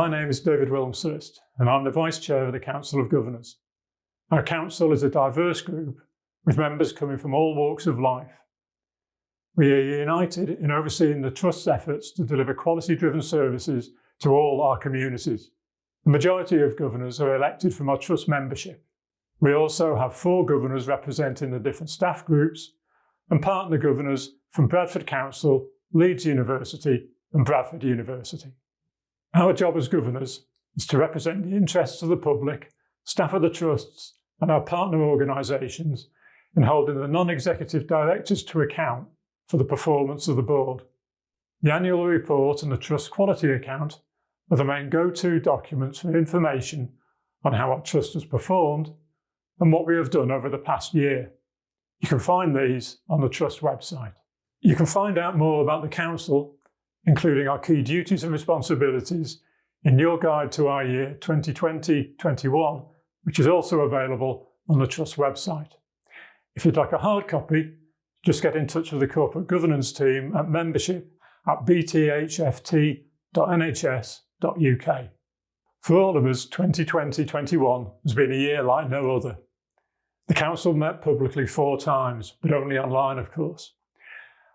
My name is David Wilmshurst, and I'm the Vice Chair of the Council of Governors. Our council is a diverse group with members coming from all walks of life. We are united in overseeing the Trust's efforts to deliver quality-driven services to all our communities. The majority of governors are elected from our Trust membership. We also have 4 governors representing the different staff groups and partner governors from Bradford Council, Leeds University and Bradford University. Our job as governors is to represent the interests of the public, staff of the trusts and our partner organisations in holding the non-executive directors to account for the performance of the board. The annual report and the Trust quality account are the main go-to documents for information on how our Trust has performed and what we have done over the past year. You can find these on the Trust website. You can find out more about the Council, including our key duties and responsibilities, in your guide to our year 2020-21, which is also available on the Trust website. If you'd like a hard copy, just get in touch with the corporate governance team at membership@bthft.nhs.uk. For all of us, 2020-21 has been a year like no other. The Council met publicly 4 times, but only online, of course.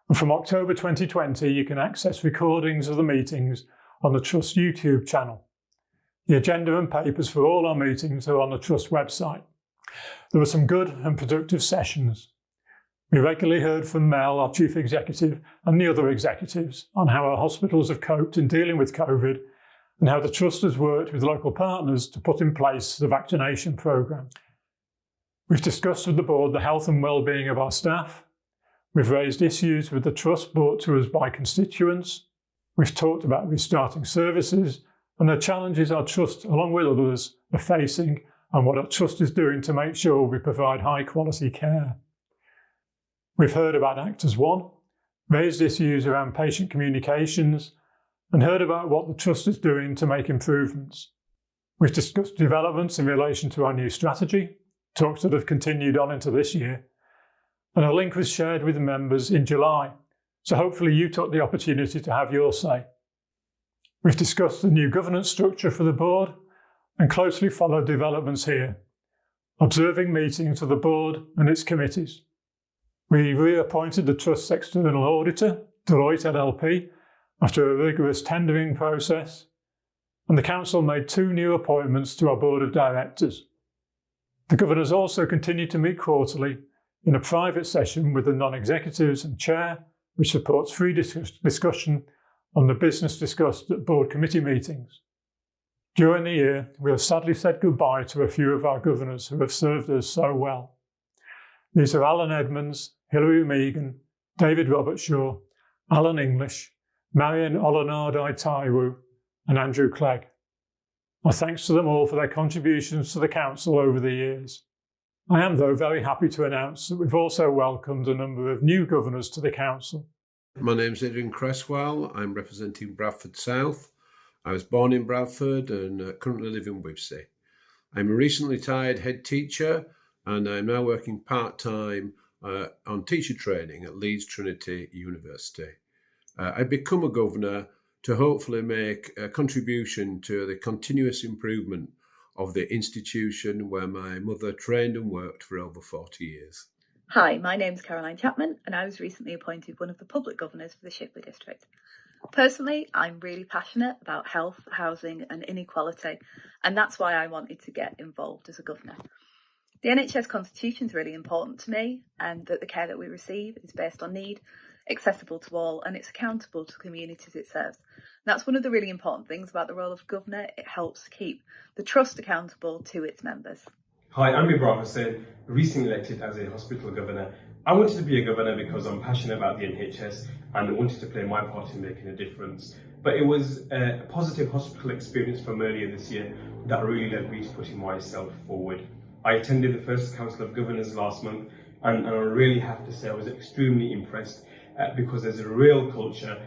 And from October 2020, you can access recordings of the meetings on the Trust YouTube channel. The agenda and papers for all our meetings are on the Trust website. There were some good and productive sessions. We regularly heard from Mel, our Chief Executive, and the other executives on how our hospitals have coped in dealing with COVID and how the Trust has worked with local partners to put in place the vaccination programme. We've discussed with the board the health and well-being of our staff. We've raised issues with the Trust brought to us by constituents. We've talked about restarting services and the challenges our Trust, along with others, are facing and what our Trust is doing to make sure we provide high-quality care. We've heard about Actors 1, raised issues around patient communications, and heard about what the Trust is doing to make improvements. We've discussed developments in relation to our new strategy, talks that have continued on into this year, and a link was shared with the members in July, so hopefully you took the opportunity to have your say. We've discussed the new governance structure for the board and closely followed developments here, observing meetings of the board and its committees. We reappointed the Trust's external auditor, Deloitte LLP, after a rigorous tendering process, and the Council made 2 new appointments to our Board of Directors. The governors also continue to meet quarterly in a private session with the non-executives and chair, which supports free discussion on the business discussed at board committee meetings. During the year, we have sadly said goodbye to a few of our governors who have served us so well. These are Alan Edmonds, Hilary Meagan, David Robertshaw, Alan English, Marion Olenardai-Taiwu, and Andrew Clegg. My thanks to them all for their contributions to the Council over the years. I am, though, very happy to announce that we've also welcomed a number of new governors to the Council. My name's Adrian Cresswell. I'm representing Bradford South. I was born in Bradford and currently live in Wibsey. I'm a recently retired head teacher and I'm now working part-time on teacher training at Leeds Trinity University. I've become a governor to hopefully make a contribution to the continuous improvement of the institution where my mother trained and worked for over 40 years. Hi, my name's Caroline Chapman and I was recently appointed one of the public governors for the Shipley district. Personally, I'm really passionate about health, housing and inequality, and that's why I wanted to get involved as a governor. The NHS Constitution is really important to me, and that the care that we receive is based on need, accessible to all, and it's accountable to the communities it serves. And that's one of the really important things about the role of governor. It helps keep the Trust accountable to its members. Hi, I'm Ibrahim Hussain, recently elected as a hospital governor. I wanted to be a governor because I'm passionate about the NHS and I wanted to play my part in making a difference. But it was a positive hospital experience from earlier this year that really led me to putting myself forward. I attended the first Council of Governors last month and I really have to say I was extremely impressed because there's a real culture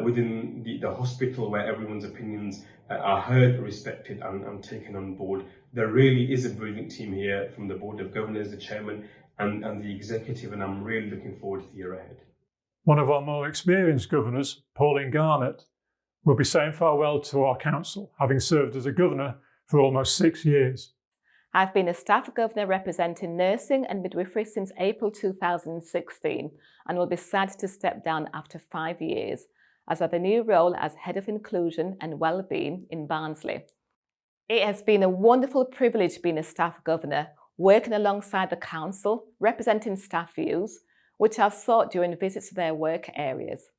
within the hospital where everyone's opinions are heard, respected and taken on board. There really is a brilliant team here from the Board of Governors, the Chairman and the Executive, and I'm really looking forward to the year ahead. One of our more experienced governors, Pauline Garnett, we'll be saying farewell to our council, having served as a governor for almost 6 years. I've been a staff governor representing nursing and midwifery since April 2016 and will be sad to step down after 5 years as I have a new role as Head of Inclusion and Wellbeing in Barnsley. It has been a wonderful privilege being a staff governor, working alongside the council, representing staff views, which I've sought during visits to their work areas.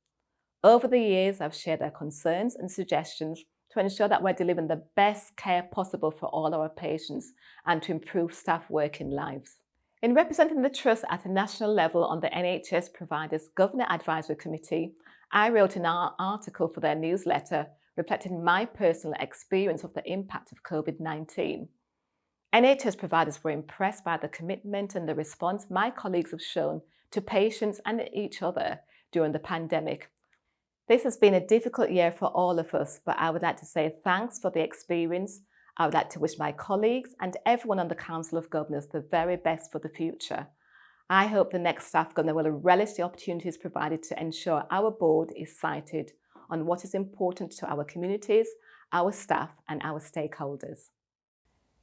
Over the years, I've shared their concerns and suggestions to ensure that we're delivering the best care possible for all our patients and to improve staff working lives. In representing the Trust at a national level on the NHS Providers Governor Advisory Committee, I wrote an article for their newsletter reflecting my personal experience of the impact of COVID-19. NHS providers were impressed by the commitment and the response my colleagues have shown to patients and each other during the pandemic. This has been a difficult year for all of us, but I would like to say thanks for the experience. I would like to wish my colleagues and everyone on the Council of Governors the very best for the future. I hope the next staff governor will relish the opportunities provided to ensure our board is sighted on what is important to our communities, our staff and our stakeholders.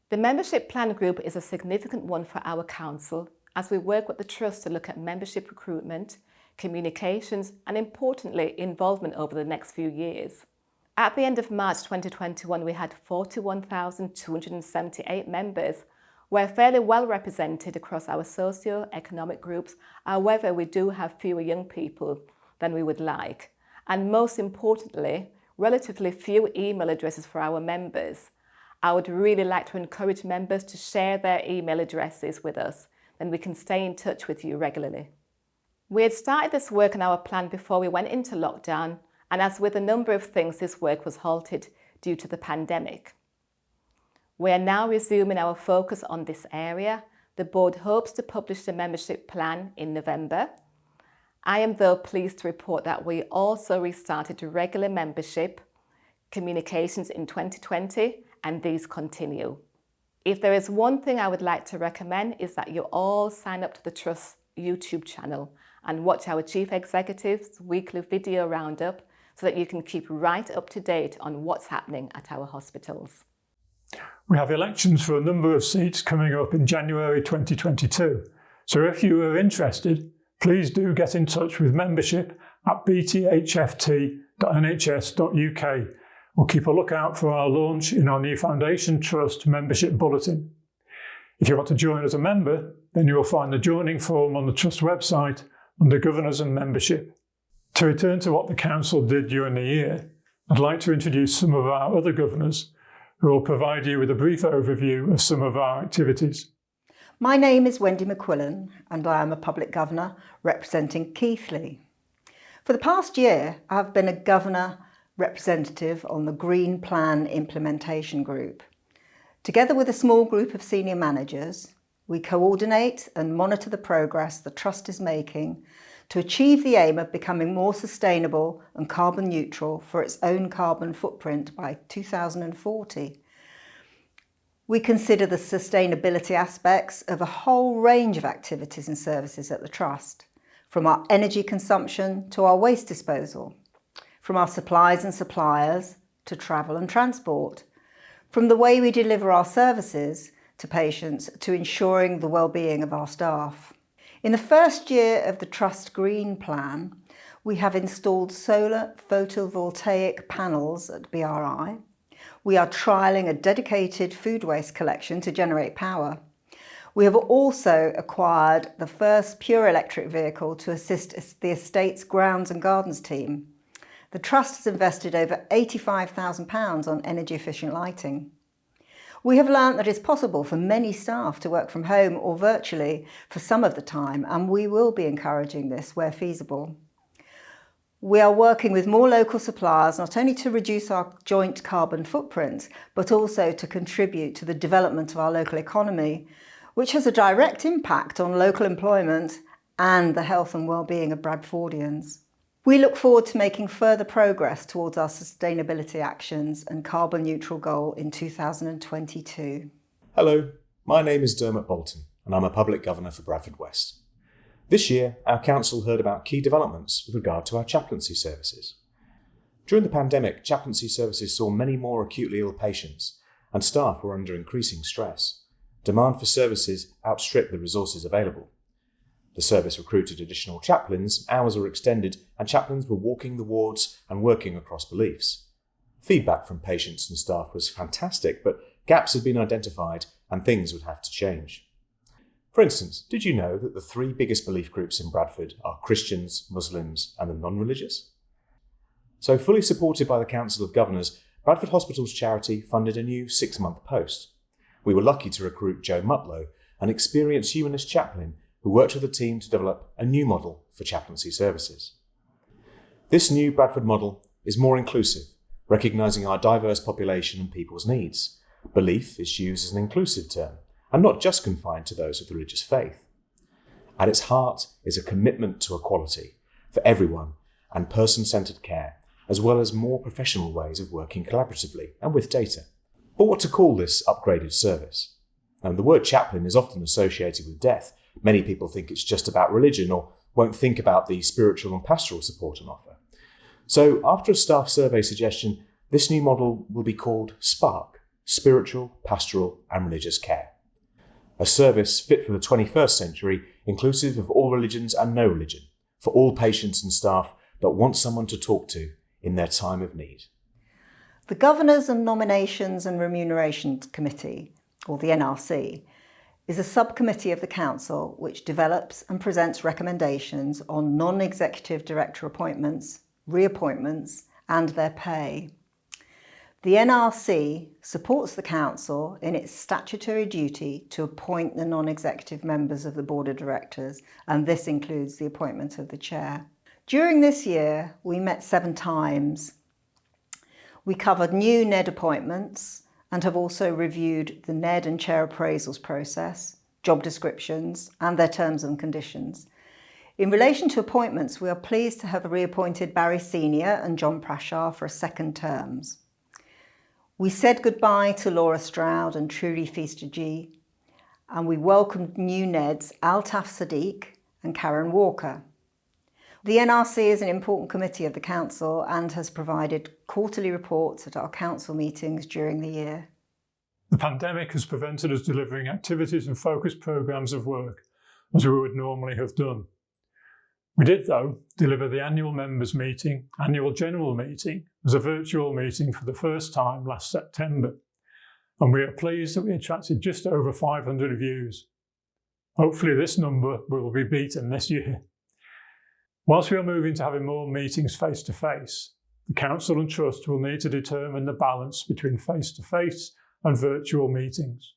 The membership plan group is a significant one for our council as we work with the Trust to look at membership recruitment, communications and importantly involvement over the next few years. At the end of March 2021 we had 41,278 members. We're fairly well represented across our socio-economic groups, however we do have fewer young people than we would like and most importantly relatively few email addresses for our members. I would really like to encourage members to share their email addresses with us, then we can stay in touch with you regularly. We had started this work on our plan before we went into lockdown, and as with a number of things, this work was halted due to the pandemic. We are now resuming our focus on this area. The board hopes to publish the membership plan in November. I am though pleased to report that we also restarted regular membership communications in 2020, and these continue. If there is one thing I would like to recommend is that you all sign up to the Trust YouTube channel and watch our Chief Executive's weekly video roundup so that you can keep right up to date on what's happening at our hospitals. We have elections for a number of seats coming up in January 2022, so if you are interested, please do get in touch with membership at bthft.nhs.uk or keep a lookout for our launch in our new Foundation Trust membership bulletin. If you want to join as a member, then you will find the joining form on the Trust website under Governors and Membership. To return to what the Council did during the year, I'd like to introduce some of our other governors who will provide you with a brief overview of some of our activities. My name is Wendy McQuillan and I am a Public Governor representing Keighley. For the past year, I have been a Governor representative on the Green Plan Implementation Group. Together with a small group of senior managers, we coordinate and monitor the progress the Trust is making to achieve the aim of becoming more sustainable and carbon neutral for its own carbon footprint by 2040. We consider the sustainability aspects of a whole range of activities and services at the Trust, from our energy consumption to our waste disposal, from our supplies and suppliers to travel and transport, from the way we deliver our services to patients to ensuring the well-being of our staff. In the first year of the Trust Green Plan, we have installed solar photovoltaic panels at BRI. We are trialling a dedicated food waste collection to generate power. We have also acquired the first pure electric vehicle to assist the estate's grounds and gardens team. The Trust has invested over £85,000 on energy efficient lighting. We have learnt that it's possible for many staff to work from home or virtually for some of the time, and we will be encouraging this where feasible. We are working with more local suppliers not only to reduce our joint carbon footprint, but also to contribute to the development of our local economy, which has a direct impact on local employment and the health and well-being of Bradfordians. We look forward to making further progress towards our sustainability actions and carbon neutral goal in 2022. Hello, my name is Dermot Bolton and I'm a Public Governor for Bradford West. This year, our Council heard about key developments with regard to our chaplaincy services. During the pandemic, chaplaincy services saw many more acutely ill patients, and staff were under increasing stress. Demand for services outstripped the resources available. The service recruited additional chaplains, hours were extended, and chaplains were walking the wards and working across beliefs. Feedback from patients and staff was fantastic, but gaps had been identified and things would have to change. For instance, did you know that the 3 biggest belief groups in Bradford are Christians, Muslims, and the non-religious? So, fully supported by the Council of Governors, Bradford Hospital's charity funded a new 6-month post. We were lucky to recruit Joe Mutlow, an experienced humanist chaplain who worked with the team to develop a new model for chaplaincy services. This new Bradford model is more inclusive, recognising our diverse population and people's needs. Belief is used as an inclusive term, and not just confined to those with religious faith. At its heart is a commitment to equality for everyone and person-centred care, as well as more professional ways of working collaboratively and with data. But what to call this upgraded service? And the word chaplain is often associated with death. Many people think it's just about religion or won't think about the spiritual and pastoral support on offer. So after a staff survey suggestion, this new model will be called SPARK, Spiritual, Pastoral and Religious Care. A service fit for the 21st century, inclusive of all religions and no religion, for all patients and staff that want someone to talk to in their time of need. The Governors and Nominations and Remuneration Committee, or the NRC, is a subcommittee of the Council which develops and presents recommendations on non-executive director appointments, reappointments and their pay. The NRC supports the Council in its statutory duty to appoint the non-executive members of the Board of Directors, and this includes the appointment of the Chair. During this year, we met 7 times. We covered new NED appointments and have also reviewed the NED and Chair appraisals process, job descriptions and their terms and conditions. In relation to appointments, we are pleased to have reappointed Barry Senior and John Prashar for a 2nd terms. We said goodbye to Laura Stroud and Trudy Feaster-G, and we welcomed new NEDs Altaf Sadiq and Karen Walker. The NRC is an important committee of the Council and has provided quarterly reports at our Council meetings during the year. The pandemic has prevented us delivering activities and focused programmes of work as we would normally have done. We did, though, deliver the annual members' meeting, annual general meeting, as a virtual meeting for the first time last September, and we are pleased that we attracted just over 500 views. Hopefully this number will be beaten this year. Whilst we are moving to having more meetings face-to-face, the Council and Trust will need to determine the balance between face-to-face and virtual meetings.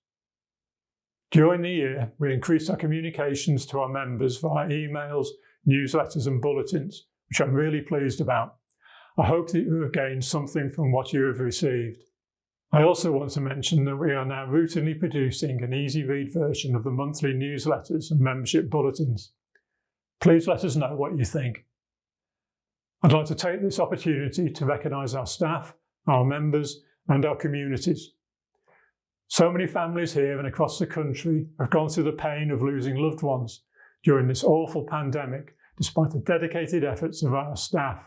During the year, we increased our communications to our members via emails, newsletters and bulletins, which I'm really pleased about. I hope that you have gained something from what you have received. I also want to mention that we are now routinely producing an easy-read version of the monthly newsletters and membership bulletins. Please let us know what you think. I'd like to take this opportunity to recognise our staff, our members and our communities. So many families here and across the country have gone through the pain of losing loved ones during this awful pandemic, despite the dedicated efforts of our staff.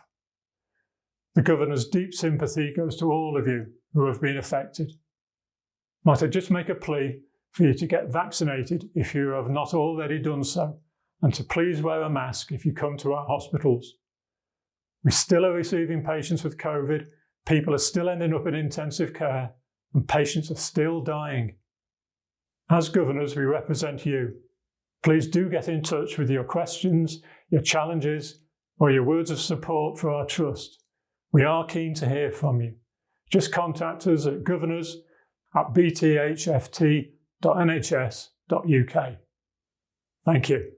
The Governor's deep sympathy goes to all of you who have been affected. Might I just make a plea for you to get vaccinated if you have not already done so, and to please wear a mask if you come to our hospitals. We still are receiving patients with COVID, people are still ending up in intensive care, and patients are still dying. As Governors, we represent you. Please do get in touch with your questions, your challenges, or your words of support for our Trust. We are keen to hear from you. Just contact us at governors@bthft.nhs.uk. Thank you.